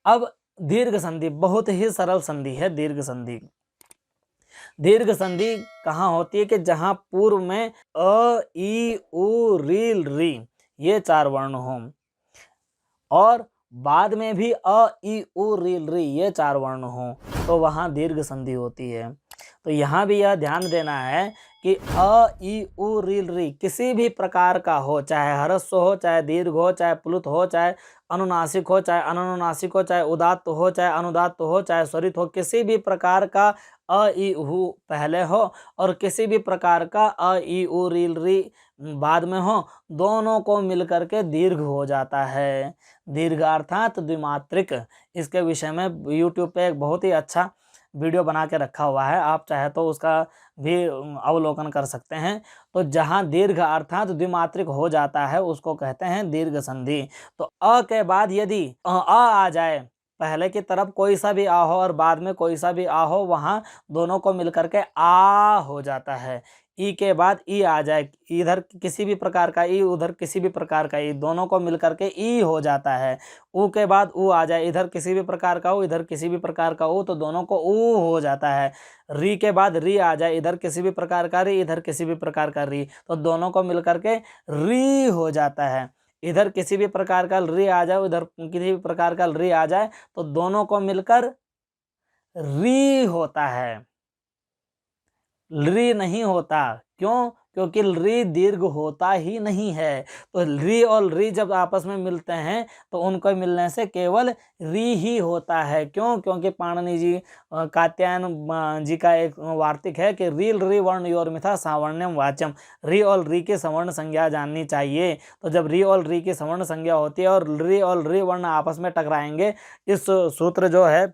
अब दीर्घ संधि बहुत ही सरल संधि है। दीर्घ संधि, दीर्घ संधि कहाँ होती है कि जहां पूर्व में अ, ई, उ, री, री ये 4 वर्ण हों और बाद में भी अ, ई, उ, री ये 4 वर्ण हों तो वहां दीर्घ संधि होती है। तो यहाँ भी यह ध्यान देना है कि अ, ई, उ, री किसी भी प्रकार का हो, चाहे ह्रस्व हो, चाहे दीर्घ हो, चाहे प्लुत हो, चाहे अनुनासिक हो, चाहे अनुनासिक हो, चाहे उदात्त हो, चाहे अनुदात्त हो, चाहे स्वरित हो, किसी भी प्रकार का अ, ई, उ पहले हो और किसी भी प्रकार का अ, ई, उ, री बाद में हो, दोनों को मिलकर के दीर्घ हो जाता है। दीर्घ अर्थात द्विमात्रिक। इसके विषय में YouTube पे एक बहुत ही अच्छा वीडियो बना के रखा हुआ है, आप चाहे तो उसका भी अवलोकन कर सकते हैं। तो जहां दीर्घ अर्थात द्विमात्रिक हो जाता है उसको कहते हैं दीर्घ संधि। तो अ के बाद यदि आ जाए, पहले की तरफ कोई सा भी आ हो और बाद में कोई सा भी आ हो, वहां दोनों को मिलकर के आ हो जाता है। ई के बाद ई आ जाए, इधर किसी भी प्रकार का ई, उधर किसी भी प्रकार का ई, दोनों को मिलकर के ई हो जाता है। ऊ के बाद ऊ आ जाए, इधर किसी भी प्रकार का ऊ, इधर किसी भी प्रकार का ऊ, तो दोनों को ऊ हो जाता है। री के बाद री आ जाए, इधर किसी भी प्रकार का री, इधर किसी भी प्रकार का री, तो दोनों को मिलकर के री हो जाता है। इधर किसी भी प्रकार का री आ जाए, उधर किसी भी प्रकार का री आ जाए, तो दोनों को मिलकर री होता है। री नहीं होता, क्यों? क्योंकि री दीर्घ होता ही नहीं है। तो री और री जब आपस में मिलते हैं तो उनको मिलने से केवल री ही होता है। क्यों? क्योंकि पाणिनि जी कात्यायन जी का एक वार्तिक है कि रील री वर्ण योर्मिथा सावर्ण्यम वाच्यम। री और री की सवर्ण संज्ञा जाननी चाहिए। तो जब री और री की सवर्ण संज्ञा होती है और री वर्ण आपस में टकराएंगे, इस सूत्र जो है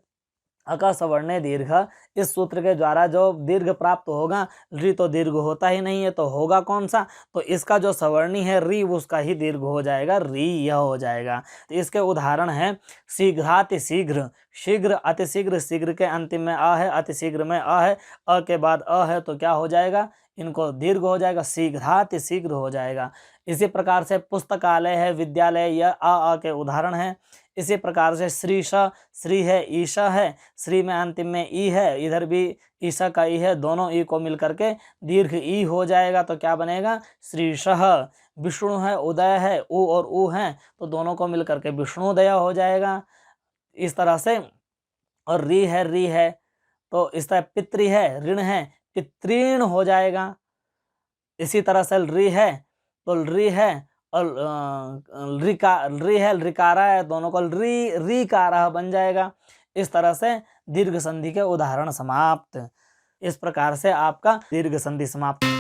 अका सवर्णे दीर्घ, इस सूत्र के द्वारा जो दीर्घ प्राप्त होगा, री तो दीर्घ होता ही नहीं है, तो होगा कौन सा? तो इसका जो सवर्णी है री, उसका ही दीर्घ हो जाएगा, री यह हो जाएगा। तो इसके उदाहरण है शीघ्राति शीघ्र, शीघ्र अति शीघ्र, शीघ्र के अंतिम में अ है, अति शीघ्र में अ है, अ के बाद अ है, तो क्या हो जाएगा? इनको दीर्घ हो जाएगा, शीघ्राति शीघ्र हो जाएगा। इसी प्रकार से पुस्तकालय है, विद्यालय, यह अ के उदाहरण है। इसी प्रकार से श्री है, ईशा है, श्री में अंतिम में ई है, इधर भी ईशा का ई है, दोनों ई को मिलकर के दीर्घ ई हो जाएगा, तो क्या बनेगा? श्रीशः। विष्णु है, उदय है, उ और उ है, तो दोनों को मिलकर के विष्णुदय हो जाएगा। इस तरह से, और री है, तो इस तरह पितृ है, ऋण है, पितृण हो जाएगा। इसी तरह से री है, तो री है और री है, रिकारा है, दोनों को री कारह बन जाएगा। इस तरह से दीर्घ संधि के उदाहरण समाप्त। इस प्रकार से आपका दीर्घ संधि समाप्त।